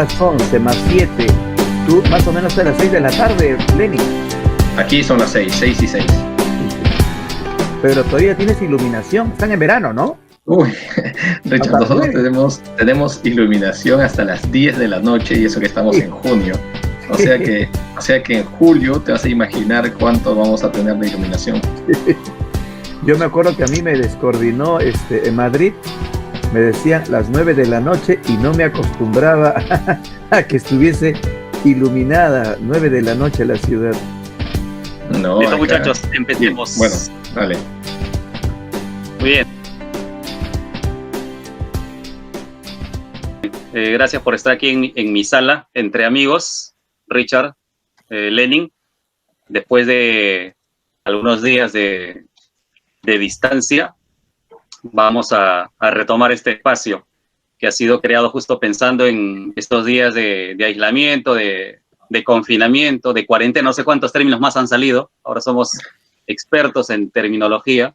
las 11 más 7. Tú más o menos a las 6 de la tarde, Lenny. Aquí son las 6 y 6. Pero todavía tienes iluminación. Están en verano, ¿no? Uy, Richard, Hasta las nosotros 9. tenemos iluminación hasta las 10 de la noche y eso que estamos en junio. O sea que en julio te vas a imaginar cuánto vamos a tener de iluminación. Yo me acuerdo que a mí me descoordinó en Madrid. Me decían las 9 de la noche y no me acostumbraba a que estuviese iluminada 9 de la noche la ciudad. No, Listo, acá. muchachos, empecemos. Bueno, dale. Muy bien. Gracias por estar aquí en mi sala, entre amigos, Richard, Lenin. Después de algunos días de distancia, vamos a retomar este espacio que ha sido creado justo pensando en estos días de aislamiento, de confinamiento, de cuarentena, no sé cuántos términos más han salido, ahora somos expertos en terminología,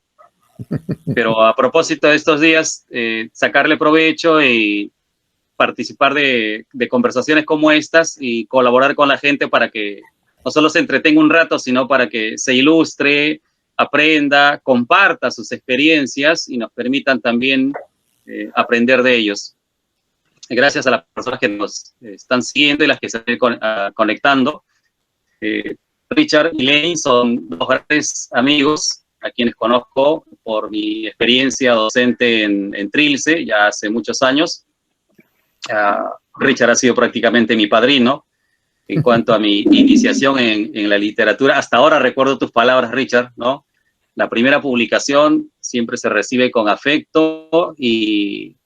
pero a propósito de estos días, sacarle provecho y participar de conversaciones como estas y colaborar con la gente para que no solo se entretenga un rato, sino para que se ilustre, aprenda, comparta sus experiencias y nos permitan también aprender de ellos. Gracias a las personas que nos están siguiendo y las que se están conectando. Richard y Lane son dos grandes amigos a quienes conozco por mi experiencia docente en Trilce ya hace muchos años. Richard ha sido prácticamente mi padrino en cuanto a mi iniciación en la literatura. Hasta ahora recuerdo tus palabras, Richard, ¿no? La primera publicación siempre se recibe con afecto y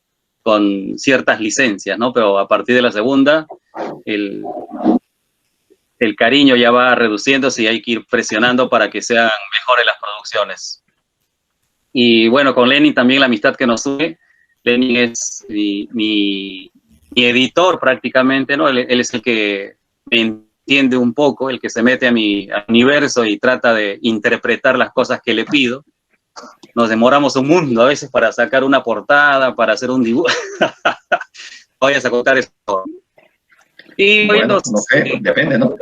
con ciertas licencias, ¿no? Pero a partir de la segunda, el cariño ya va reduciéndose y hay que ir presionando para que sean mejores las producciones. Y bueno, con Lenin también la amistad que nos une. Lenin es mi editor prácticamente, ¿no? Él es el que me entiende un poco, el que se mete a mi universo y trata de interpretar las cosas que le pido. Nos demoramos un mundo a veces para sacar una portada, para hacer un dibujo. Vayas a contar eso. Y Bueno, no sé, depende, ¿no?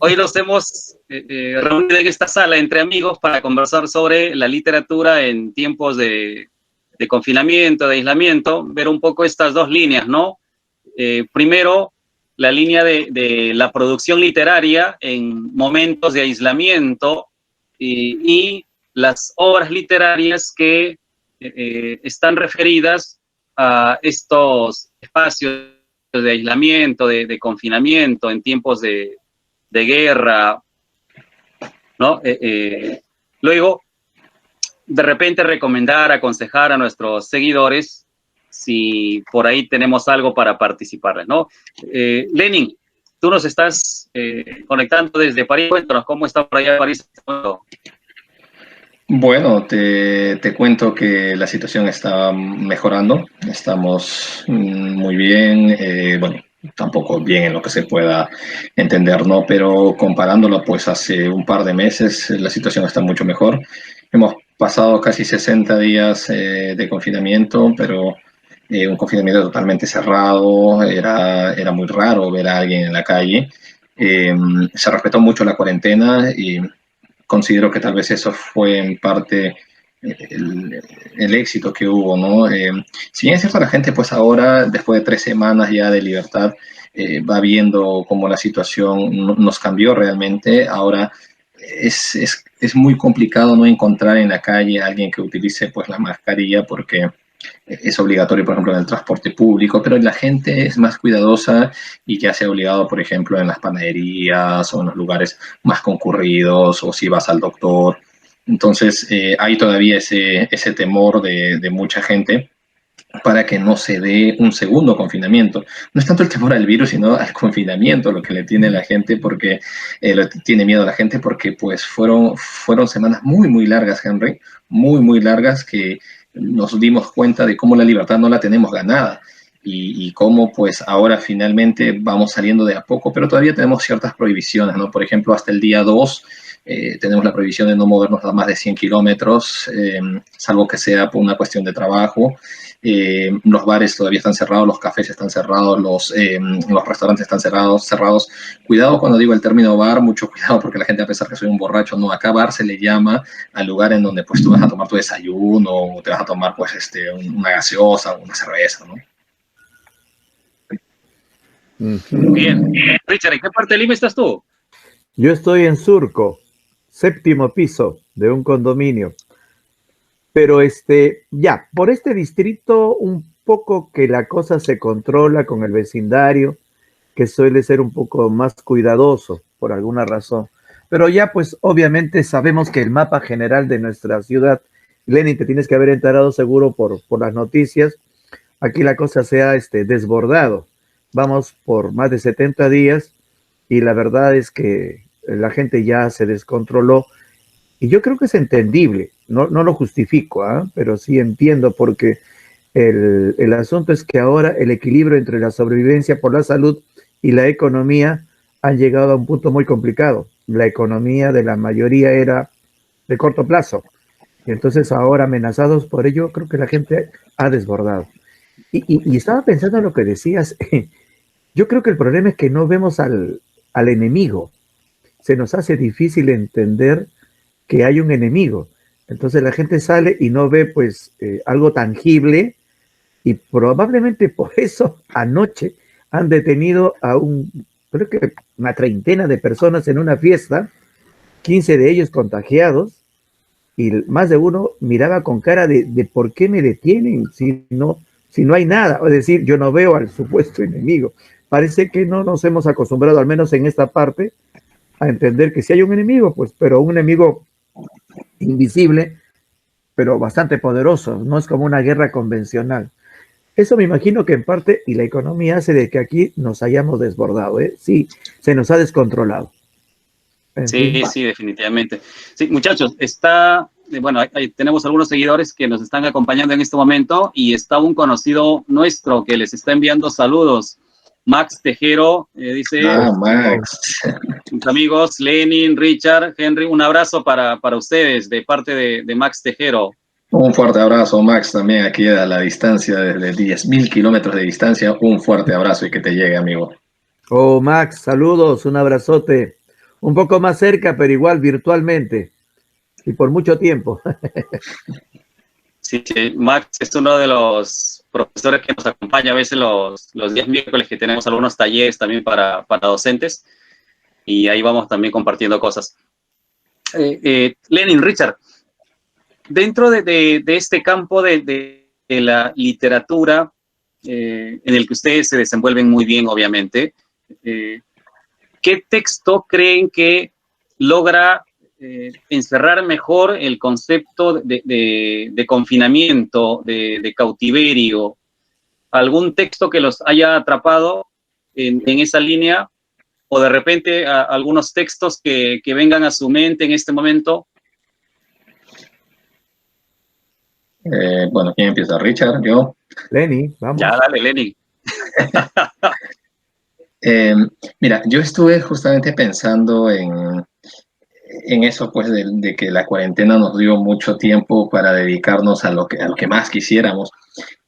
Hoy nos hemos reunido en esta sala entre amigos para conversar sobre la literatura en tiempos de confinamiento, de aislamiento, ver un poco estas dos líneas, ¿no? Primero, la línea de la producción literaria en momentos de aislamiento y las obras literarias que están referidas a estos espacios de aislamiento, de confinamiento, en tiempos de guerra, ¿no? Luego, de repente recomendar, aconsejar a nuestros seguidores si por ahí tenemos algo para participarles, ¿no? Lenin, tú nos estás conectando desde París. Cuéntanos cómo está por allá París. Bueno, te cuento que la situación está mejorando, estamos muy bien, bueno, tampoco bien en lo que se pueda entender, ¿no? Pero comparándolo, pues hace un par de meses la situación está mucho mejor. Hemos pasado casi 60 días de confinamiento, pero un confinamiento totalmente cerrado, era muy raro ver a alguien en la calle. Se respetó mucho la cuarentena y considero que tal vez eso fue en parte el éxito que hubo, ¿no? Si bien es cierto, la gente pues ahora, después de 3 semanas ya de libertad, va viendo cómo la situación nos cambió realmente. Ahora es muy complicado no encontrar en la calle a alguien que utilice pues la mascarilla porque es obligatorio, por ejemplo, en el transporte público, pero la gente es más cuidadosa y ya se ha obligado, por ejemplo, en las panaderías o en los lugares más concurridos o si vas al doctor. Entonces, hay todavía ese temor de mucha gente para que no se dé un segundo confinamiento. No es tanto el temor al virus, sino al confinamiento lo que le tiene la gente, porque tiene miedo a la gente, porque pues fueron semanas muy, muy largas, Henry, muy, muy largas, que nos dimos cuenta de cómo la libertad no la tenemos ganada y cómo pues ahora finalmente vamos saliendo de a poco, pero todavía tenemos ciertas prohibiciones, ¿no? Por ejemplo, hasta el día 2 tenemos la prohibición de no movernos a más de 100 kilómetros, salvo que sea por una cuestión de trabajo. Los bares todavía están cerrados, los cafés están cerrados, los restaurantes están cerrados. Cuidado cuando digo el término bar, mucho cuidado porque la gente, a pesar que soy un borracho, no, acá bar se le llama al lugar en donde pues tú vas a tomar tu desayuno o te vas a tomar pues una gaseosa, una cerveza, ¿no? Bien. Richard, ¿en qué parte de Lima estás tú? Yo estoy en Surco, 7º piso de un condominio. Pero ya, por este distrito un poco que la cosa se controla con el vecindario, que suele ser un poco más cuidadoso por alguna razón. Pero ya pues obviamente sabemos que el mapa general de nuestra ciudad, Lenin, te tienes que haber enterado seguro por las noticias, aquí la cosa se ha desbordado. Vamos por más de 70 días y la verdad es que la gente ya se descontroló. Y yo creo que es entendible, no lo justifico, pero sí entiendo porque el asunto es que ahora el equilibrio entre la sobrevivencia por la salud y la economía han llegado a un punto muy complicado. La economía de la mayoría era de corto plazo. Y entonces ahora amenazados por ello, creo que la gente ha desbordado. Y estaba pensando en lo que decías. Yo creo que el problema es que no vemos al enemigo. Se nos hace difícil entender que hay un enemigo. Entonces la gente sale y no ve pues algo tangible y probablemente por eso anoche han detenido a creo que una treintena de personas en una fiesta, 15 de ellos contagiados y más de uno miraba con cara de ¿por qué me detienen si no hay nada? Es decir, yo no veo al supuesto enemigo. Parece que no nos hemos acostumbrado, al menos en esta parte, a entender que sí hay un enemigo, pues, pero un enemigo invisible, pero bastante poderoso, no es como una guerra convencional. Eso me imagino que en parte, y la economía hace de que aquí nos hayamos desbordado, sí, se nos ha descontrolado. Sí, definitivamente. Sí, muchachos, bueno, ahí tenemos algunos seguidores que nos están acompañando en este momento y está un conocido nuestro que les está enviando saludos. Max Tejero dice, Max. Mis amigos Lenin, Richard, Henry, un abrazo para ustedes de parte de Max Tejero. Un fuerte abrazo, Max, también aquí a la distancia, desde 10.000 kilómetros de distancia, un fuerte abrazo y que te llegue, amigo. Oh, Max, saludos, un abrazote. Un poco más cerca, pero igual virtualmente y por mucho tiempo. Sí, Max es uno de los profesores que nos acompaña a veces los días miércoles que tenemos algunos talleres también para docentes y ahí vamos también compartiendo cosas. Lenin, Richard, dentro de este campo de la literatura en el que ustedes se desenvuelven muy bien, obviamente, ¿qué texto creen que logra encerrar mejor el concepto de confinamiento, de cautiverio? ¿Algún texto que los haya atrapado en esa línea? ¿O de repente algunos textos que vengan a su mente en este momento? Bueno, ¿quién empieza? ¿Richard? ¿Yo? Lenny, vamos. Ya, dale, Lenny. Mira, yo estuve justamente pensando en eso, pues, de que la cuarentena nos dio mucho tiempo para dedicarnos a lo que más quisiéramos.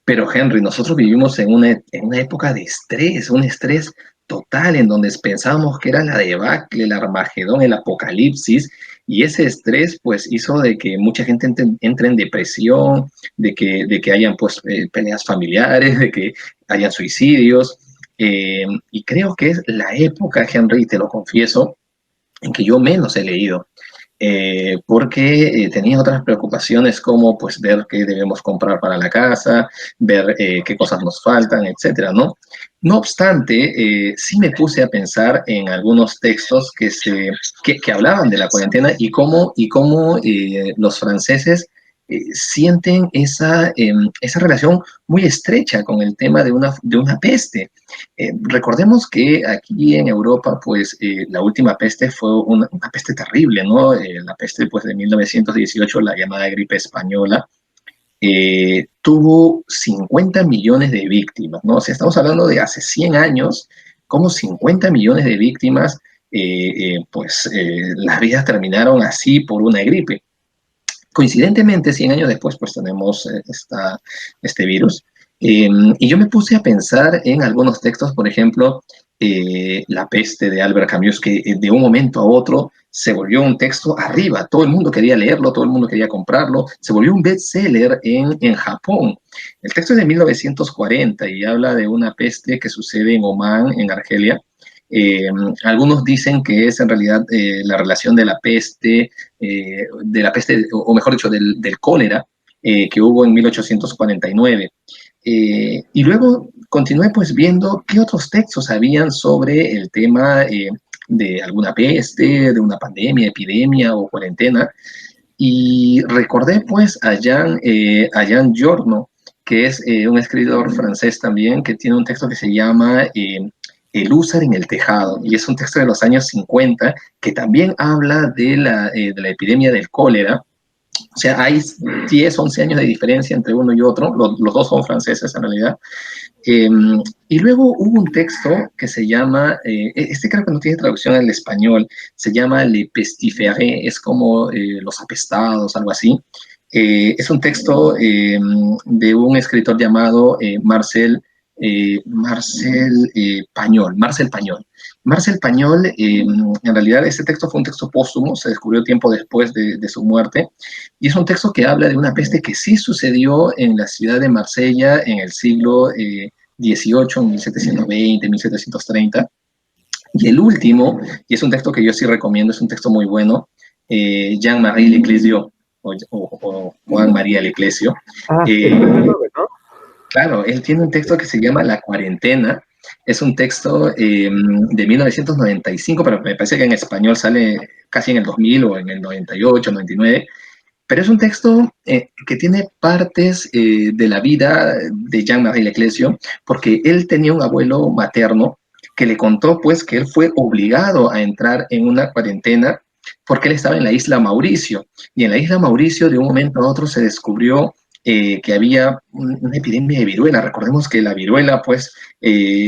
Pero, Henry, nosotros vivimos en una época de estrés, un estrés total, en donde pensábamos que era la debacle, el Armagedón, el apocalipsis, y ese estrés, pues, hizo de que mucha gente entre en depresión, de que hayan, pues, peleas familiares, de que hayan suicidios, y creo que es la época, Henry, te lo confieso, en que yo menos he leído, porque tenía otras preocupaciones como pues ver qué debemos comprar para la casa, ver qué cosas nos faltan, etcétera, ¿no? No obstante, sí me puse a pensar en algunos textos que hablaban de la cuarentena y cómo los franceses sienten esa relación muy estrecha con el tema de una peste. Recordemos que aquí en Europa, pues, la última peste fue una peste terrible, ¿no? La peste, pues, de 1918, la llamada gripe española, tuvo 50 millones de víctimas, ¿no? O sea, estamos hablando de hace 100 años, como 50 millones de víctimas las vidas terminaron así por una gripe. Coincidentemente, 100 años después, pues tenemos este virus. Y yo me puse a pensar en algunos textos, por ejemplo, La peste de Albert Camus, que de un momento a otro se volvió un texto arriba. Todo el mundo quería leerlo, todo el mundo quería comprarlo. Se volvió un bestseller en Japón. El texto es de 1940 y habla de una peste que sucede en Omán, en Argelia. Eh, Algunos dicen que es en realidad la relación de la peste, o mejor dicho, del cólera que hubo en 1849. Y luego continué pues viendo qué otros textos habían sobre el tema de alguna peste, de una pandemia, epidemia o cuarentena. Y recordé pues a Jean Giorno, que es un escritor francés también, que tiene un texto que se llama El húsar en el tejado, y es un texto de los años 50 que también habla de la epidemia del cólera. O sea, hay 10, 11 años de diferencia entre uno y otro, los dos son franceses en realidad. Eh, y luego hubo un texto que se llama, este creo que no tiene traducción al español, se llama Le Pestiférés, es como los apestados, algo así. Es un texto de un escritor llamado Pañol, Marcel Pañol. Marcel Pañol, en realidad este texto fue un texto póstumo, se descubrió tiempo después de su muerte, y es un texto que habla de una peste que sí sucedió en la ciudad de Marsella en el siglo XVIII, en 1720, 1730. Y el último, y es un texto que yo sí recomiendo, es un texto muy bueno, Jean-Marie Leclésio, o Juan María Leclésio. ¿No? Claro, él tiene un texto que se llama La cuarentena. Es un texto de 1995, pero me parece que en español sale casi en el 2000 o en el 98, 99. Pero es un texto que tiene partes de la vida de Jean-Marie Leclésio, porque él tenía un abuelo materno que le contó pues que él fue obligado a entrar en una cuarentena porque él estaba en la isla Mauricio. Y en la isla Mauricio de un momento a otro se descubrió que había una epidemia de viruela. Recordemos que la viruela pues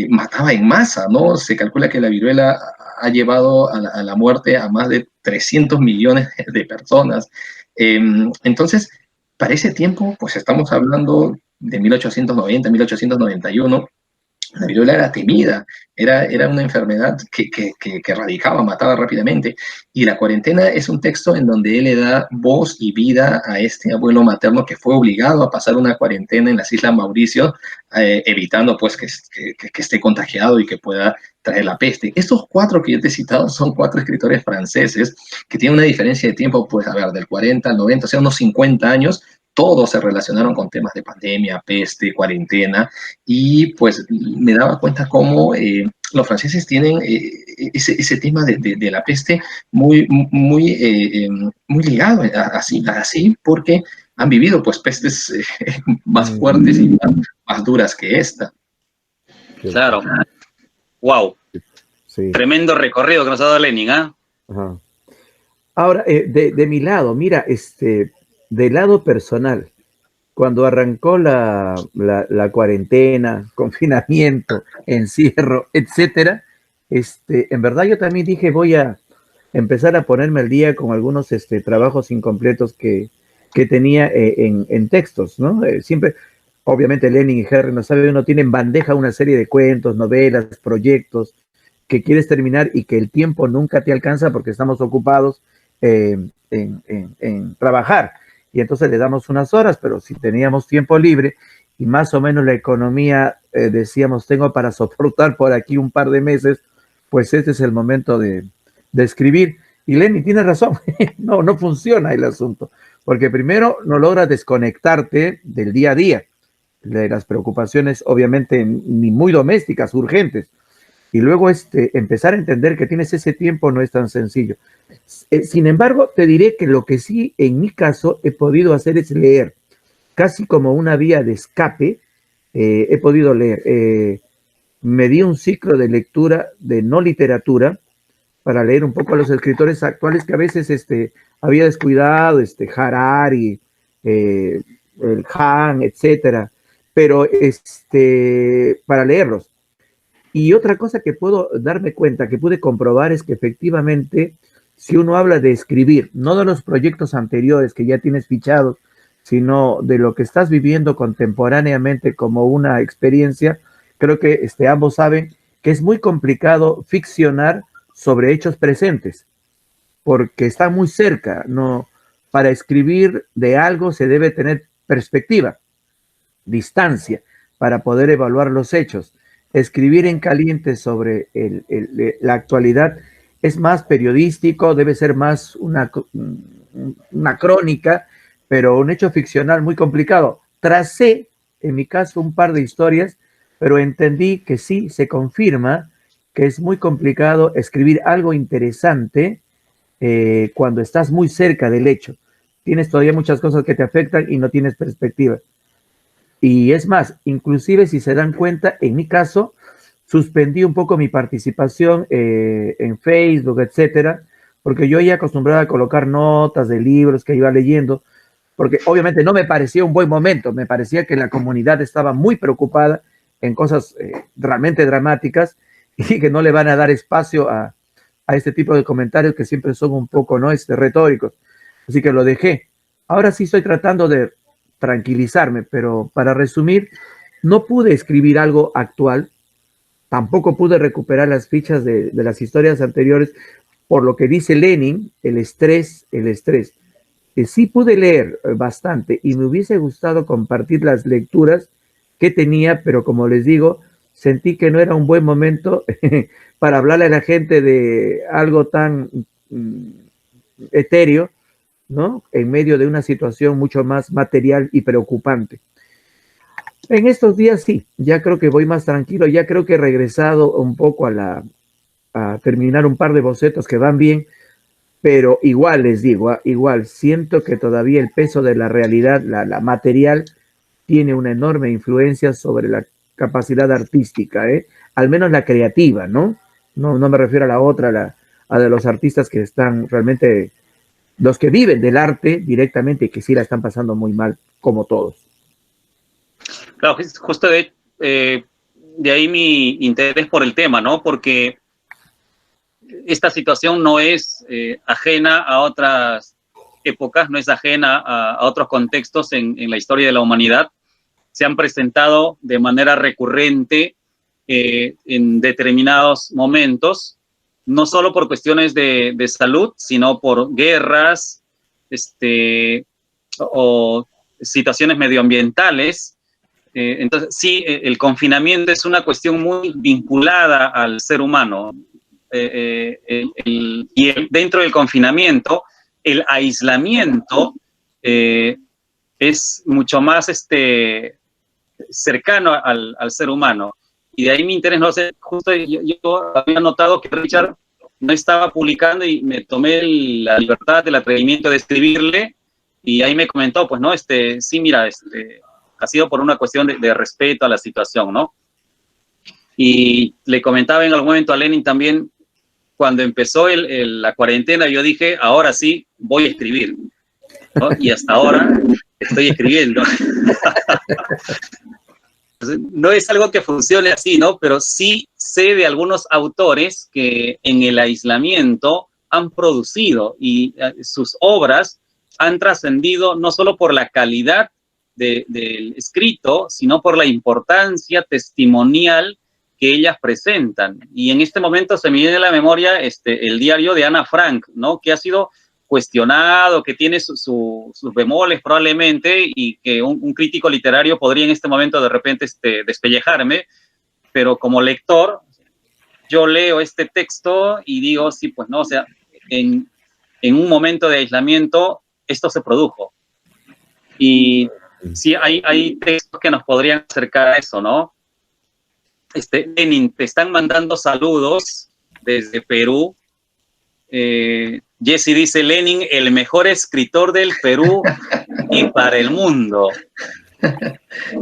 mataba en masa, ¿no? Se calcula que la viruela ha llevado a la muerte a más de 300 millones de personas. Entonces, para ese tiempo, pues estamos hablando de 1890, 1891, la viruela era temida, era una enfermedad que radicaba, mataba rápidamente. Y la cuarentena es un texto en donde él le da voz y vida a este abuelo materno que fue obligado a pasar una cuarentena en las Islas Mauricio, evitando pues que esté contagiado y que pueda traer la peste. Estos cuatro que yo te he citado son cuatro escritores franceses que tienen una diferencia de tiempo, pues a ver, del 40 al 90, o sea, unos 50 años. Todos se relacionaron con temas de pandemia, peste, cuarentena, y pues me daba cuenta cómo los franceses tienen ese tema de la peste muy ligado así, porque han vivido pues pestes más fuertes y más duras que esta. Claro. Wow. Sí. Tremendo recorrido que nos ha dado Lenin, ¿ah? Ajá. Ahora, de mi lado, mira, del lado personal, cuando arrancó la cuarentena, confinamiento, encierro, etcétera, en verdad yo también dije, voy a empezar a ponerme al día con algunos trabajos incompletos que tenía en textos, ¿no? Siempre, obviamente Lenin y Herring, no sabe, uno tiene en bandeja una serie de cuentos, novelas, proyectos que quieres terminar y que el tiempo nunca te alcanza porque estamos ocupados en trabajar. Y entonces le damos unas horas, pero si teníamos tiempo libre y más o menos la economía, decíamos, tengo para soportar por aquí un par de meses, pues este es el momento de escribir. Y Lenny tiene razón, no funciona el asunto, porque primero no logras desconectarte del día a día, de las preocupaciones obviamente ni muy domésticas, urgentes, y luego empezar a entender que tienes ese tiempo no es tan sencillo. Sin embargo, te diré que lo que sí en mi caso he podido hacer es leer, casi como una vía de escape. He podido leer, me di un ciclo de lectura de no literatura para leer un poco a los escritores actuales que a veces había descuidado, Harari, el Han, etcétera, pero para leerlos. Y otra cosa que puedo darme cuenta, que pude comprobar, es que efectivamente, si uno habla de escribir, no de los proyectos anteriores que ya tienes fichados, sino de lo que estás viviendo contemporáneamente como una experiencia, creo que ambos saben que es muy complicado ficcionar sobre hechos presentes, porque está muy cerca, ¿no? Para escribir de algo se debe tener perspectiva, distancia, para poder evaluar los hechos. Escribir en caliente sobre la actualidad es más periodístico, debe ser más una crónica, pero un hecho ficcional muy complicado. Tracé, en mi caso, un par de historias, pero entendí que sí, se confirma que es muy complicado escribir algo interesante cuando estás muy cerca del hecho. Tienes todavía muchas cosas que te afectan y no tienes perspectiva. Y es más, inclusive si se dan cuenta, en mi caso, suspendí un poco mi participación en Facebook, etcétera, porque yo ya acostumbraba a colocar notas de libros que iba leyendo, porque obviamente no me parecía un buen momento, me parecía que la comunidad estaba muy preocupada en cosas realmente dramáticas y que no le van a dar espacio a este tipo de comentarios que siempre son un poco, ¿no? Retóricos. Así que lo dejé. Ahora sí estoy tratando de tranquilizarme, pero para resumir, no pude escribir algo actual, tampoco pude recuperar las fichas de las historias anteriores, por lo que dice Lenin, el estrés. Sí pude leer bastante y me hubiese gustado compartir las lecturas que tenía, pero como les digo, sentí que no era un buen momento para hablarle a la gente de algo tan etéreo, ¿no? En medio de una situación mucho más material y preocupante. En estos días sí, ya creo que voy más tranquilo, ya creo que he regresado un poco a terminar un par de bocetos que van bien, pero igual les digo, igual siento que todavía el peso de la realidad, la material, tiene una enorme influencia sobre la capacidad artística, al menos la creativa, ¿no? No me refiero a la otra, a de los artistas que están realmente, los que viven del arte directamente y que sí la están pasando muy mal, como todos. Claro, justo de ahí mi interés por el tema, ¿no? Porque esta situación no es ajena a otras épocas, no es ajena a otros contextos en la historia de la humanidad. Se han presentado de manera recurrente en determinados momentos, no solo por cuestiones de salud, sino por guerras o situaciones medioambientales. Entonces, sí, el confinamiento es una cuestión muy vinculada al ser humano. Dentro del confinamiento, el aislamiento es mucho más cercano al ser humano. Y de ahí mi interés, no sé, justo yo había notado que Richard no estaba publicando y me tomé la libertad, el atrevimiento de escribirle, y ahí me comentó, pues, ¿no? Sí, mira, ha sido por una cuestión de respeto a la situación, ¿no? Y le comentaba en algún momento a Lenin también, cuando empezó la cuarentena, yo dije, ahora sí, voy a escribir, ¿no? Y hasta ahora estoy escribiendo. No es algo que funcione así, ¿no? Pero sí sé de algunos autores que en el aislamiento han producido y sus obras han trascendido no solo por la calidad del escrito, sino por la importancia testimonial que ellas presentan. Y en este momento se me viene a la memoria el diario de Ana Frank, ¿no? Que ha sido cuestionado, que tiene sus bemoles probablemente, y que un crítico literario podría en este momento de repente despellejarme, pero como lector, yo leo este texto y digo, sí, pues no, o sea, en un momento de aislamiento esto se produjo. Y sí, hay textos que nos podrían acercar a eso, ¿no? Lenin, te están mandando saludos desde Perú. Jesse dice, Lenin, el mejor escritor del Perú y para el mundo.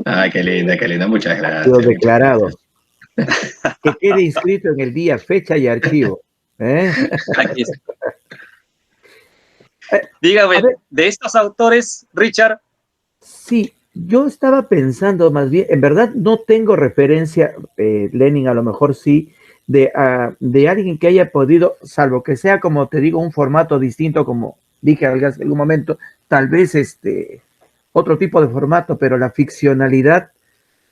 Ah, qué linda, muchas gracias. Lo declarado. Que quede inscrito en el día, fecha y archivo. Aquí está. Dígame, de estos autores, Richard. Sí, Yo estaba pensando más bien, en verdad no tengo referencia, Lenin a lo mejor sí, de alguien que haya podido, salvo que sea como te digo, un formato distinto, como dije en algún momento, tal vez otro tipo de formato, pero la ficcionalidad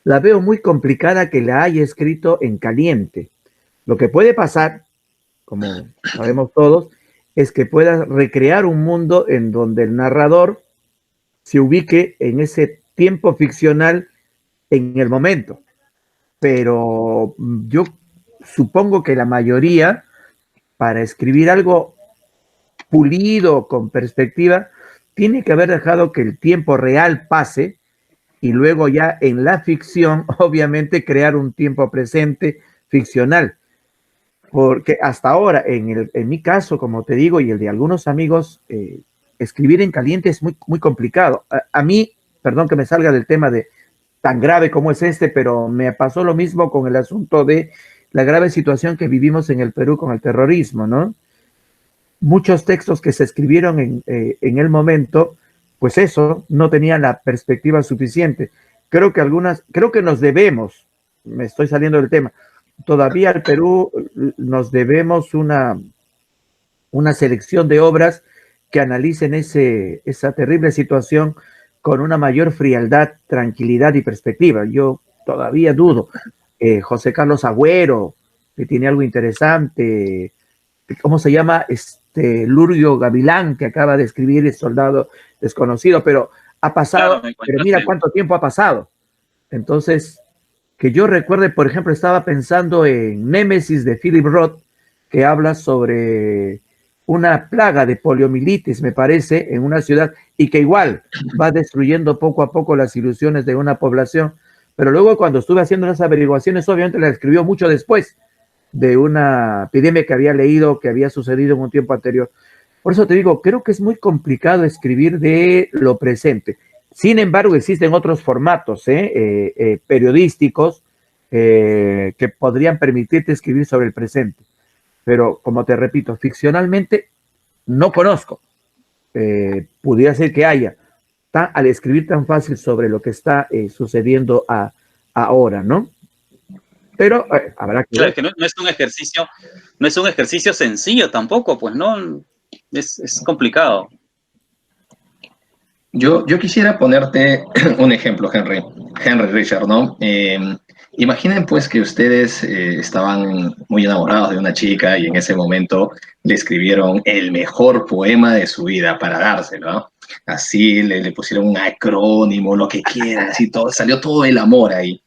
la veo muy complicada que la haya escrito en caliente. Lo que puede pasar, como sabemos todos, es que pueda recrear un mundo en donde el narrador se ubique en ese tiempo ficcional en el momento. Pero yo supongo que la mayoría, para escribir algo pulido, con perspectiva, tiene que haber dejado que el tiempo real pase y luego ya en la ficción, obviamente, crear un tiempo presente ficcional. Porque hasta ahora, en mi caso, como te digo, y el de algunos amigos, escribir en caliente es muy complicado. A mí, perdón que me salga del tema de tan grave como es pero me pasó lo mismo con el asunto de la grave situación que vivimos en el Perú con el terrorismo, ¿no? Muchos textos que se escribieron en el momento, pues eso, no tenían la perspectiva suficiente. Creo que nos debemos, me estoy saliendo del tema, todavía al Perú nos debemos una selección de obras que analicen esa terrible situación con una mayor frialdad, tranquilidad y perspectiva. Yo todavía dudo. José Carlos Agüero, que tiene algo interesante. ¿Cómo se llama? Lurio Gavilán, que acaba de escribir El Soldado Desconocido, pero ha pasado, Claro, pero mira cuánto tiempo ha pasado. Entonces, que yo recuerde, por ejemplo, estaba pensando en Némesis de Philip Roth, que habla sobre una plaga de poliomielitis, me parece, en una ciudad, y que igual va destruyendo poco a poco las ilusiones de una población. Pero luego cuando estuve haciendo las averiguaciones, obviamente la escribió mucho después de una epidemia que había leído, que había sucedido en un tiempo anterior. Por eso te digo, creo que es muy complicado escribir de lo presente. Sin embargo, existen otros formatos periodísticos que podrían permitirte escribir sobre el presente. Pero, como te repito, ficcionalmente no conozco. Pudiera ser que haya, al escribir tan fácil sobre lo que está sucediendo ahora, ¿no? Pero habrá que Claro, ver. es que no es un ejercicio, no es un ejercicio sencillo tampoco, pues no, es complicado. Yo quisiera ponerte un ejemplo, Henry Richard, ¿no? Imaginen pues que ustedes estaban muy enamorados de una chica y en ese momento le escribieron el mejor poema de su vida para dárselo, ¿no? Así le pusieron un acrónimo, lo que quieran, así todo, salió todo el amor ahí.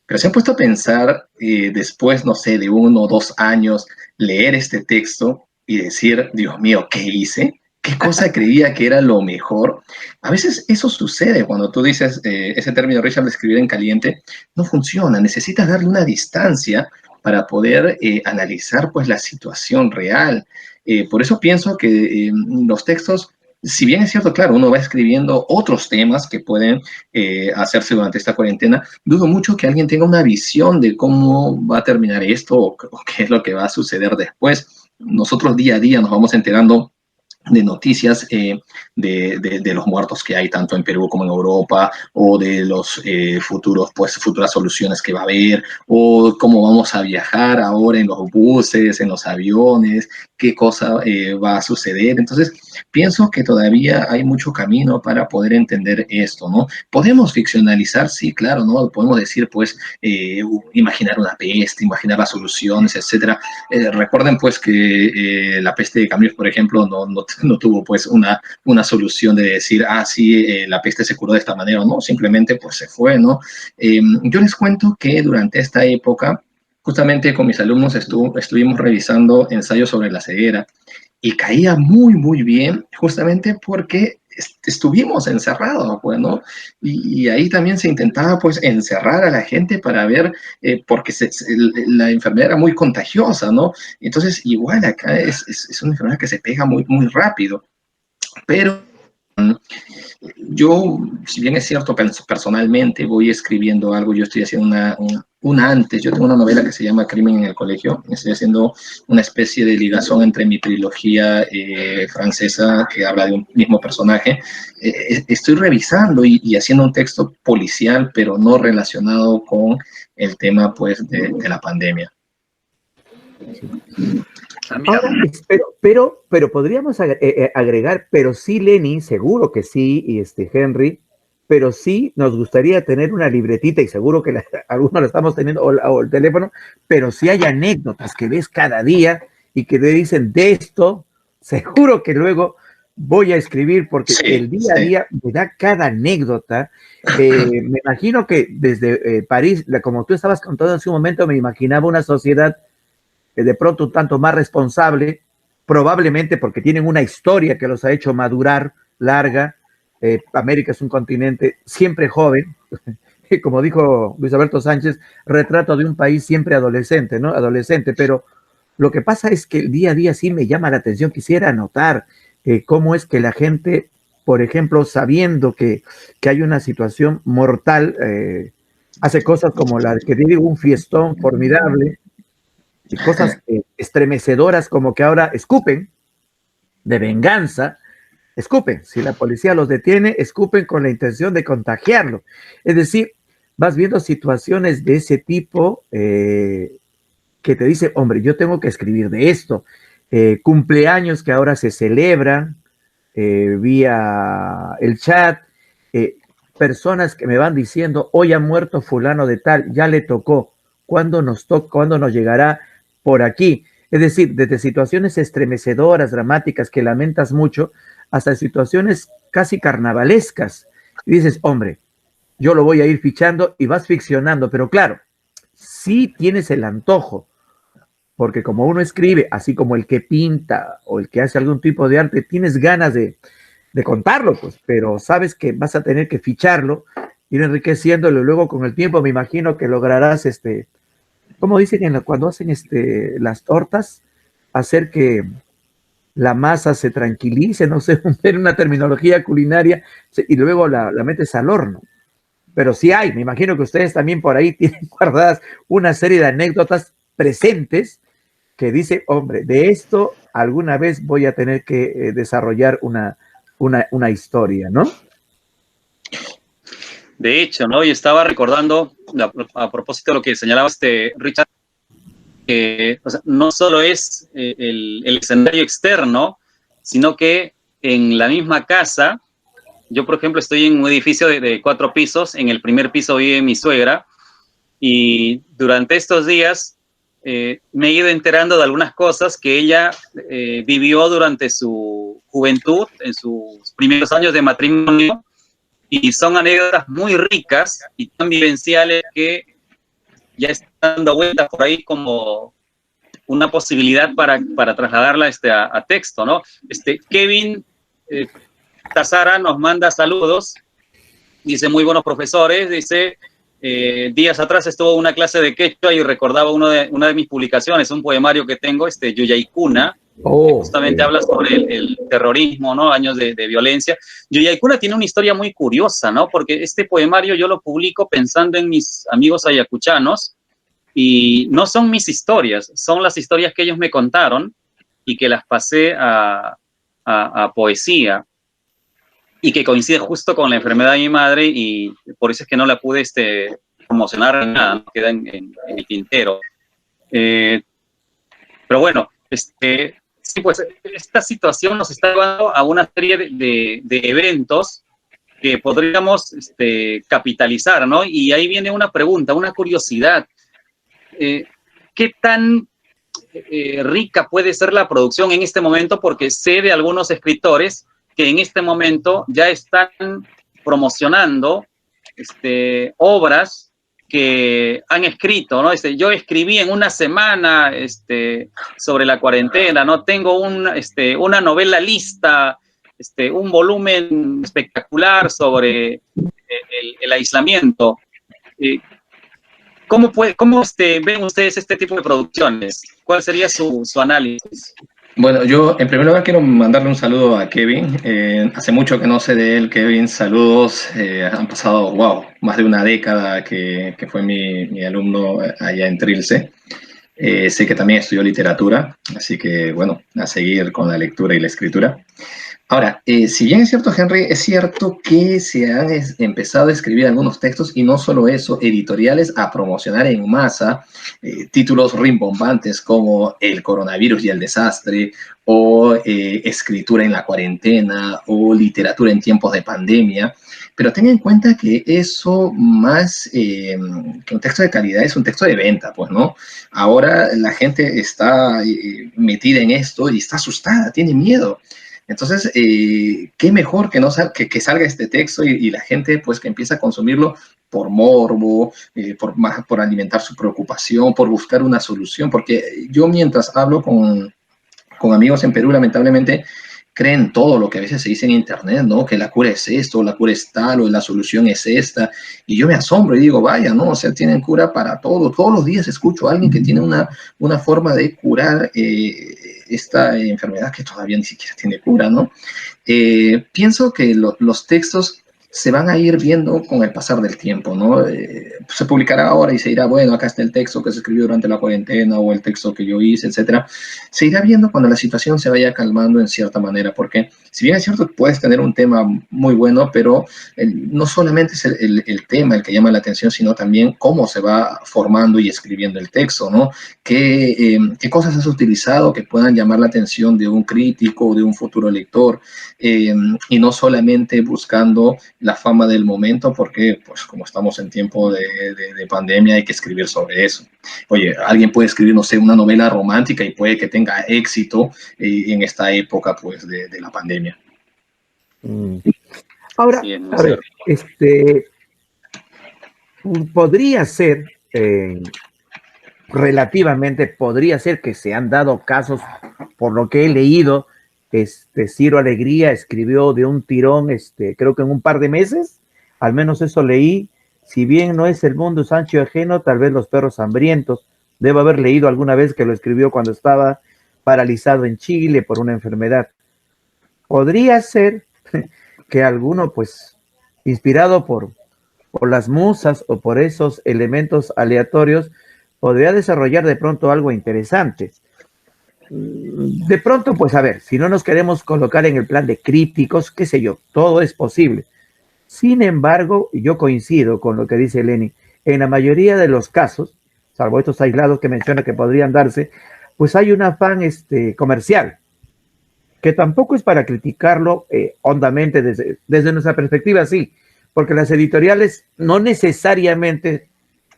Pero se han puesto a pensar después, no sé, de 1 o 2 años, leer este texto y decir, Dios mío, ¿qué hice? ¿Qué cosa creía que era lo mejor? A veces eso sucede cuando tú dices ese término, Richard, de escribir en caliente, no funciona. Necesitas darle una distancia para poder analizar pues la situación real. Por eso pienso que los textos, si bien es cierto, claro, uno va escribiendo otros temas que pueden hacerse durante esta cuarentena, dudo mucho que alguien tenga una visión de cómo va a terminar esto o qué es lo que va a suceder después. Nosotros día a día nos vamos enterando de noticias de los muertos que hay tanto en Perú como en Europa, o de los futuras soluciones que va a haber, o cómo vamos a viajar ahora en los buses, en los aviones, qué cosa va a suceder. Entonces, pienso que todavía hay mucho camino para poder entender esto, ¿no? Podemos ficcionalizar, sí, claro, ¿no? Podemos decir, pues, imaginar una peste, imaginar las soluciones, etcétera. Recuerden, pues, que la peste de Camille, por ejemplo, no tuvo pues una solución de decir, sí, la peste se curó de esta manera o no, simplemente pues se fue, ¿no? Yo les cuento que durante esta época, justamente con mis alumnos estuvimos revisando ensayos sobre la ceguera y caía muy bien, justamente porque estuvimos encerrados, pues, ¿no? Y ahí también se intentaba, pues, encerrar a la gente para ver, porque la enfermedad era muy contagiosa, ¿no? Entonces, igual acá es una enfermedad que se pega muy rápido, pero yo, si bien es cierto, personalmente voy escribiendo algo, yo estoy haciendo una antes, yo tengo una novela que se llama Crimen en el Colegio, estoy haciendo una especie de ligazón entre mi trilogía francesa que habla de un mismo personaje. Estoy revisando y haciendo un texto policial, pero no relacionado con el tema, pues, de la pandemia. Ahora, pero podríamos agregar, pero sí, Lenny, seguro que sí, y Henry, pero sí nos gustaría tener una libretita, y seguro que algunos la estamos teniendo, o el teléfono, pero sí hay anécdotas que ves cada día y que te dicen de esto, seguro que luego voy a escribir, porque Sí, el día a sí. día me da cada anécdota. Me imagino que desde París, como tú estabas contando en su momento, me imaginaba una sociedad de pronto un tanto más responsable, probablemente porque tienen una historia que los ha hecho madurar larga. América es un continente siempre joven, como dijo Luis Alberto Sánchez, retrato de un país siempre adolescente, ¿no? Adolescente, pero lo que pasa es que el día a día sí me llama la atención, quisiera notar cómo es que la gente, por ejemplo, sabiendo que hay una situación mortal, hace cosas como la que digo, un fiestón formidable, y cosas estremecedoras como que ahora escupen de venganza, escupen, si la policía los detiene, escupen con la intención de contagiarlo. Es decir, vas viendo situaciones de ese tipo que te dice, hombre, yo tengo que escribir de esto. Cumpleaños que ahora se celebran vía el chat, personas que me van diciendo, hoy ha muerto fulano de tal, ya le tocó, ¿cuándo nos llegará por aquí? Es decir, desde situaciones estremecedoras, dramáticas, que lamentas mucho, hasta situaciones casi carnavalescas. Y dices, hombre, yo lo voy a ir fichando y vas ficcionando, pero claro, sí tienes el antojo, porque como uno escribe, así como el que pinta o el que hace algún tipo de arte, tienes ganas de contarlo, pues, pero sabes que vas a tener que ficharlo, ir enriqueciéndolo, y luego con el tiempo me imagino que lograrás, como dicen cuando hacen las tortas, hacer que la masa se tranquilice, no sé, en una terminología culinaria, y luego la metes al horno. Pero sí hay, me imagino que ustedes también por ahí tienen guardadas una serie de anécdotas presentes que dice, hombre, de esto alguna vez voy a tener que desarrollar una historia, ¿no? De hecho, ¿no? Y estaba recordando, a propósito de lo que señalaba Richard, que o sea, no solo es el escenario externo, sino que en la misma casa, yo por ejemplo estoy en un edificio de 4 pisos, en el primer piso vive mi suegra, y durante estos días me he ido enterando de algunas cosas que ella vivió durante su juventud, en sus primeros años de matrimonio, y son anécdotas muy ricas y tan vivenciales que ya están dando vueltas por ahí como una posibilidad para trasladarla a texto, ¿no? Kevin Tazara nos manda saludos, dice muy buenos profesores, dice días atrás estuvo una clase de quechua y recordaba una de mis publicaciones, un poemario que tengo, Yuyaykuna, que justamente habla sobre el terrorismo, ¿no? Años de violencia. Yuyaykuna tiene una historia muy curiosa, ¿no? Porque este poemario yo lo publico pensando en mis amigos ayacuchanos y no son mis historias, son las historias que ellos me contaron y que las pasé a poesía y que coincide justo con la enfermedad de mi madre y por eso es que no la pude promocionar nada, ¿no? Queda en el tintero. Pero bueno, sí, pues esta situación nos está llevando a una serie de eventos que podríamos capitalizar, ¿no? Y ahí viene una pregunta, una curiosidad. ¿Qué tan rica puede ser la producción en este momento? Porque sé de algunos escritores que en este momento ya están promocionando obras que han escrito, ¿no? Yo escribí en una semana sobre la cuarentena, ¿no? Tengo una novela lista, un volumen espectacular sobre el aislamiento. ¿Cómo ven ustedes este tipo de producciones? ¿Cuál sería su análisis? Bueno, yo en primer lugar quiero mandarle un saludo a Kevin. Hace mucho que no sé de él, Kevin. Saludos. Han pasado, wow, más de una década que fue mi alumno allá en Trilce. Sé que también estudió literatura, así que bueno, a seguir con la lectura y la escritura. Ahora, si bien es cierto, Henry, es cierto que se han empezado a escribir algunos textos y no solo eso, editoriales a promocionar en masa títulos rimbombantes como El coronavirus y el desastre, o escritura en la cuarentena, o literatura en tiempos de pandemia. Pero ten en cuenta que eso más que un texto de calidad es un texto de venta, pues, ¿no? Ahora la gente está metida en esto y está asustada, tiene miedo. Entonces, qué mejor que, no sal que salga este texto y la gente pues que empieza a consumirlo por morbo, por alimentar su preocupación, por buscar una solución, porque yo mientras hablo con amigos en Perú, lamentablemente, creen todo lo que a veces se dice en internet, ¿no? Que la cura es esto, la cura es tal, o la solución es esta. Y yo me asombro y digo, vaya, ¿no? O sea, tienen cura para todo. Todos los días escucho a alguien que tiene una forma de curar esta enfermedad que todavía ni siquiera tiene cura, ¿no? Pienso que los textos se van a ir viendo con el pasar del tiempo, ¿no? Se publicará ahora y se dirá, bueno, acá está el texto que se escribió durante la cuarentena o el texto que yo hice, etcétera. Se irá viendo cuando la situación se vaya calmando en cierta manera, porque si bien es cierto, puedes tener un tema muy bueno, pero no solamente es el tema el que llama la atención, sino también cómo se va formando y escribiendo el texto, ¿no? ¿Qué cosas has utilizado que puedan llamar la atención de un crítico o de un futuro lector? Y no solamente buscando la fama del momento, porque pues como estamos en tiempo de pandemia hay que escribir sobre eso. Oye, alguien puede escribir, no sé, una novela romántica y puede que tenga éxito en esta época pues de la pandemia. Ahora, Sí, a ver, podría ser, relativamente, podría ser que se han dado casos, por lo que he leído, Ciro Alegría escribió de un tirón, creo que en un par de meses, al menos eso leí. Si bien no es El mundo es ancho y ajeno, tal vez Los perros hambrientos, debo haber leído alguna vez que lo escribió cuando estaba paralizado en Chile por una enfermedad. Podría ser que alguno, pues, inspirado por las musas o por esos elementos aleatorios, podría desarrollar de pronto algo interesante. De pronto, pues a ver, si no nos queremos colocar en el plan de críticos, qué sé yo, todo es posible. Sin embargo, yo coincido con lo que dice Lenin. En la mayoría de los casos, salvo estos aislados que menciona que podrían darse, pues hay un afán comercial, que tampoco es para criticarlo hondamente desde nuestra perspectiva, sí, porque las editoriales no necesariamente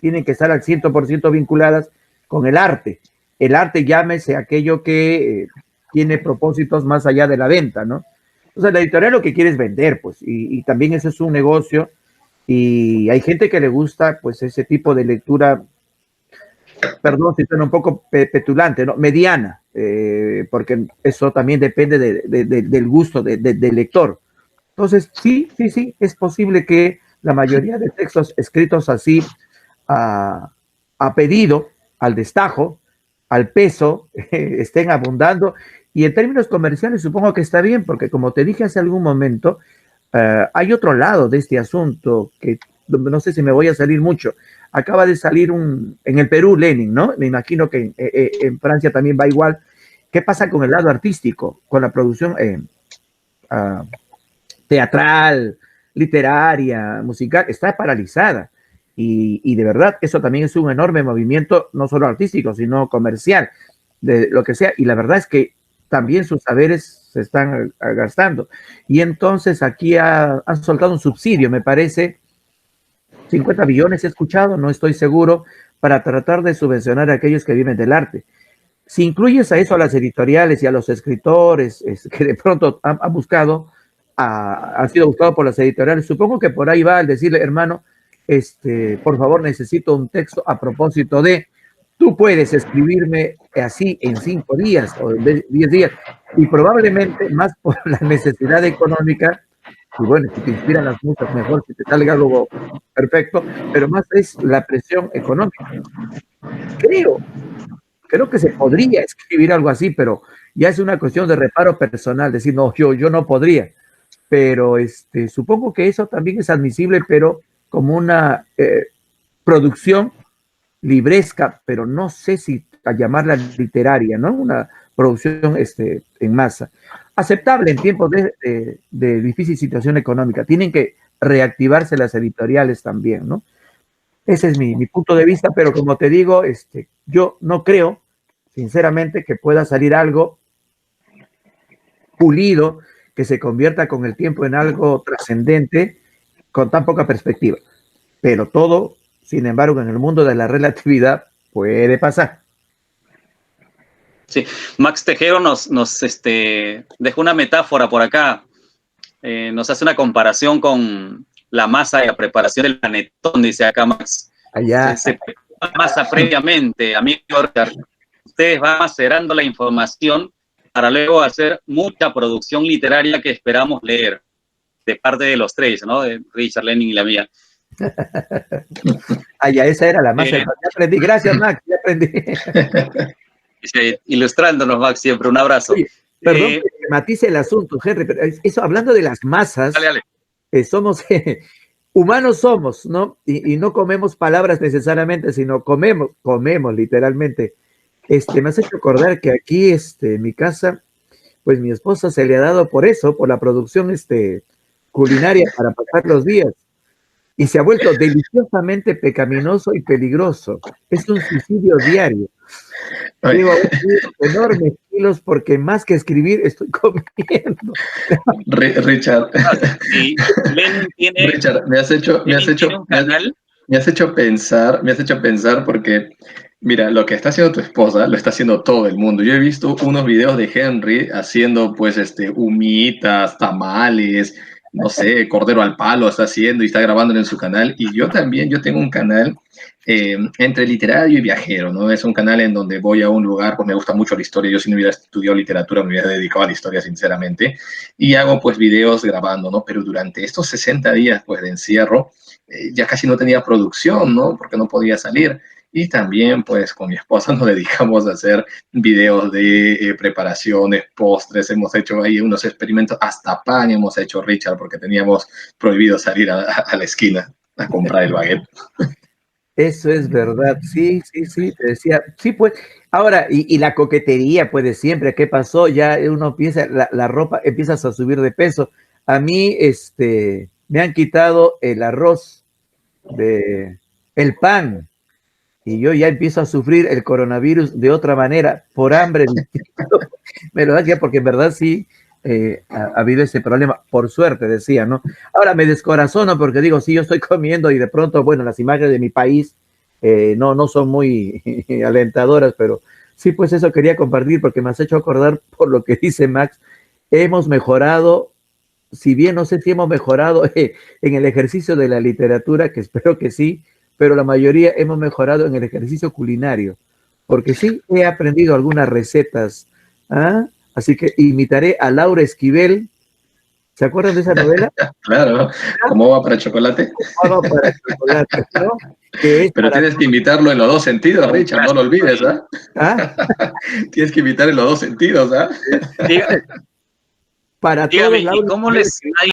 tienen que estar al 100% vinculadas con el arte. El arte, llámese aquello que tiene propósitos más allá de la venta, ¿no? Entonces, la editorial lo que quiere es vender, pues, y también eso es un negocio, y hay gente que le gusta, pues, ese tipo de lectura, perdón si suena un poco petulante, ¿no? Mediana, porque eso también depende del gusto del lector. Entonces, sí, es posible que la mayoría de textos escritos así, a pedido, al destajo, al peso, estén abundando. Y en términos comerciales supongo que está bien, porque como te dije hace algún momento, hay otro lado de este asunto que no sé si me voy a salir mucho. Acaba de salir en el Perú, Lenin, ¿no? Me imagino que en Francia también va igual. ¿Qué pasa con el lado artístico, con la producción teatral, literaria, musical? Está paralizada. Y de verdad, eso también es un enorme movimiento, no solo artístico, sino comercial, de lo que sea. Y la verdad es que también sus saberes se están gastando. Y entonces aquí han soltado un subsidio, me parece, 50 billones he escuchado, no estoy seguro, para tratar de subvencionar a aquellos que viven del arte. Si incluyes a eso a las editoriales y a los escritores que de pronto han buscado, han sido buscados por las editoriales, supongo que por ahí va el decirle, hermano, por favor, necesito un texto a propósito de, tú puedes escribirme así en 5 días o en 10 días, y probablemente más por la necesidad económica, y bueno, si te inspiran las musas, mejor que te salga algo perfecto, pero más es la presión económica. Creo que se podría escribir algo así, pero ya es una cuestión de reparo personal, decir, no, yo no podría, pero supongo que eso también es admisible, pero como una producción libresca, pero no sé si a llamarla literaria, ¿no? Una producción en masa. Aceptable en tiempos de difícil situación económica. Tienen que reactivarse las editoriales también, ¿no? Ese es mi punto de vista, pero como te digo, yo no creo, sinceramente, que pueda salir algo pulido, que se convierta con el tiempo en algo trascendente, con tan poca perspectiva. Pero todo, sin embargo, en el mundo de la relatividad puede pasar. Sí, Max Tejero nos dejó una metáfora por acá. Nos hace una comparación con la masa y la preparación del planetón, dice acá Max. Allá. Se prepara la masa previamente, amigo Richard. Ustedes van macerando la información para luego hacer mucha producción literaria que esperamos leer de parte de los tres, ¿no? De Richard, Lenin y la mía. Allá, esa era la masa. Ya aprendí. Gracias, Max, ya aprendí. Ilustrándonos, Max, siempre. Un abrazo. Oye, perdón que matice el asunto, Henry, pero eso, hablando de las masas, somos humanos somos, ¿no? Y no comemos palabras necesariamente, sino comemos literalmente. Me has hecho acordar que aquí, en mi casa, pues mi esposa se le ha dado por eso, por la producción, culinaria para pasar los días. Y se ha vuelto deliciosamente pecaminoso y peligroso. Es un suicidio diario. Llevo enormes kilos porque más que escribir estoy comiendo. Richard, sí, Richard, me has hecho pensar porque, mira, lo que está haciendo tu esposa lo está haciendo todo el mundo. Yo he visto unos videos de Henry haciendo, pues, humitas, tamales, no sé, cordero al palo está haciendo y está grabándolo en su canal. Y yo también, yo tengo un canal entre literario y viajero, ¿no? Es un canal en donde voy a un lugar, pues me gusta mucho la historia. Yo si no hubiera estudiado literatura me hubiera dedicado a la historia, sinceramente. Y hago, pues, videos grabando, ¿no? Pero durante estos 60 días, pues, de encierro, ya casi no tenía producción, ¿no? Porque no podía salir. Y también, pues, con mi esposa nos dedicamos a hacer videos de preparaciones, postres, hemos hecho ahí unos experimentos, hasta pan hemos hecho, Richard, porque teníamos prohibido salir a la esquina a comprar el baguette. Eso es verdad, sí, te decía, sí, pues, ahora, y la coquetería, pues, de siempre, ¿qué pasó? Ya uno piensa, la ropa, empiezas a subir de peso. A mí, me han quitado el arroz, el pan, y yo ya empiezo a sufrir el coronavirus de otra manera, por hambre. Me lo da ya porque en verdad sí ha habido ese problema, por suerte, decía, ¿no? Ahora me descorazono porque digo, sí, yo estoy comiendo y de pronto, bueno, las imágenes de mi país no son muy alentadoras, pero sí, pues eso quería compartir porque me has hecho acordar por lo que dice Max, hemos mejorado, si bien no sé si hemos mejorado en el ejercicio de la literatura, que espero que sí, pero la mayoría hemos mejorado en el ejercicio culinario, porque sí he aprendido algunas recetas, ¿ah? Así que imitaré a Laura Esquivel. ¿Se acuerdan de esa novela? Claro, ¿cómo va para chocolate? ¿Cómo va para chocolate, ¿no? Pero tienes que imitarlo en los dos sentidos, Richard, no lo olvides, ¿ah? ¿Ah? Tienes que imitar en los dos sentidos, ¿ah? Dígame, para todos, Laura, ¿y cómo les